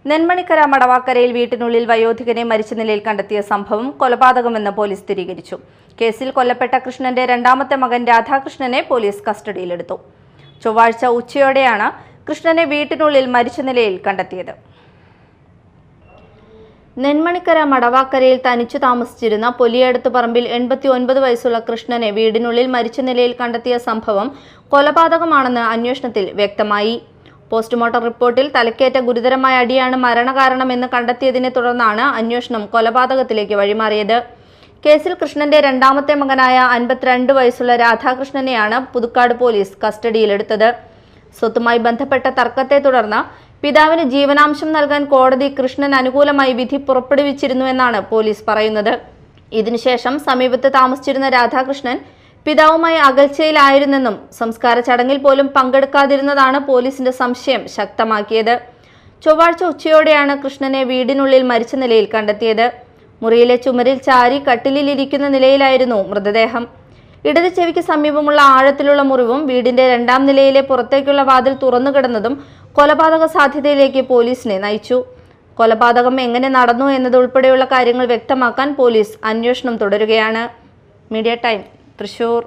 നെന്മണിക്കര മടവാക്കരയിൽ വീട്ടിനുള്ളിൽ വയോധികനെ മരിച്ച നിലയിൽ കണ്ടെത്തിയ സംഭവം കൊലപാതകമെന്ന് പോലീസ് സ്ഥിരീകരിച്ചു. കേസിൽ കൊല്ലപ്പെട്ട കൃഷ്ണന്റെ രണ്ടാമത്തെ മകൻ രാധാകൃഷ്ണനെ പോലീസ് കസ്റ്റഡിയിലെടുത്തു. ചൊവ്വാഴ്ച ഉച്ചയോടെയാണ് കൃഷ്ണനെ വീട്ടിനുള്ളിൽ മരിച്ച നിലയിൽ കണ്ടെത്തിയത്. നെന്മണിക്കര മടവാക്കരയിൽ തനിച്ചു താമസിച്ചിരുന്ന പൊലിയടത്ത് പറമ്പിൽ 89 വയസ്സുള്ള കൃഷ്ണനെ വീടിനുള്ളിൽ മരിച്ച നിലയിൽ കണ്ടെത്തിയ സംഭവം കൊലപാതകമാണെന്ന് അന്വേഷണത്തിൽ വ്യക്തമായി. പോസ്റ്റ്മോർട്ടം റിപ്പോർട്ടിൽ തലക്കേറ്റ ഗുരുതരമായ അടിയാണ് മരണകാരണമെന്ന് കണ്ടെത്തിയതിനെ തുടർന്നാണ് അന്വേഷണം കൊലപാതകത്തിലേക്ക് വഴിമാറിയത്. കേസിൽ കൃഷ്ണന്റെ രണ്ടാമത്തെ മകനായ 52 വയസ്സുള്ള രാധാകൃഷ്ണനെയാണ് പുതുക്കാട് പോലീസ് കസ്റ്റഡിയിലെടുത്തത്. സ്വത്തുമായി ബന്ധപ്പെട്ട തർക്കത്തെ തുടർന്ന് പിതാവിന് ജീവനാംശം നൽകാൻ കോടതി കൃഷ്ണൻ അനുകൂലമായി വിധി പുറപ്പെടുവിച്ചിരുന്നുവെന്നാണ് പോലീസ് പറയുന്നത്. ഇതിനുശേഷം സമീപത്ത് താമസിച്ചിരുന്ന രാധാകൃഷ്ണൻ പിതാവുമായി അകൽച്ചയിലായിരുന്നെന്നും സംസ്കാര ചടങ്ങിൽ പോലും പങ്കെടുക്കാതിരുന്നതാണ് പോലീസിന്റെ സംശയം ശക്തമാക്കിയത്. ചൊവ്വാഴ്ച ഉച്ചയോടെയാണ് കൃഷ്ണനെ വീടിനുള്ളിൽ മരിച്ച നിലയിൽ കണ്ടെത്തിയത്. മുറിയിലെ ചുമരിൽ ചാരി കട്ടിലിരിക്കുന്ന നിലയിലായിരുന്നു മൃതദേഹം. ഇടത് ചെവിക്ക് സമീപമുള്ള ആഴത്തിലുള്ള മുറിവും വീടിന്റെ 2ാം നിലയിലെ പുറത്തേക്കുള്ള വാതിൽ തുറന്നുകിടന്നതും കൊലപാതക സാധ്യതയിലേക്ക് പോലീസിനെ നയിച്ചു. കൊലപാതകം എങ്ങനെ നടന്നു എന്നതുൾപ്പെടെയുള്ള കാര്യങ്ങൾ വ്യക്തമാക്കാൻ പോലീസ് അന്വേഷണം തുടരുകയാണ്. Media time, Thrissur.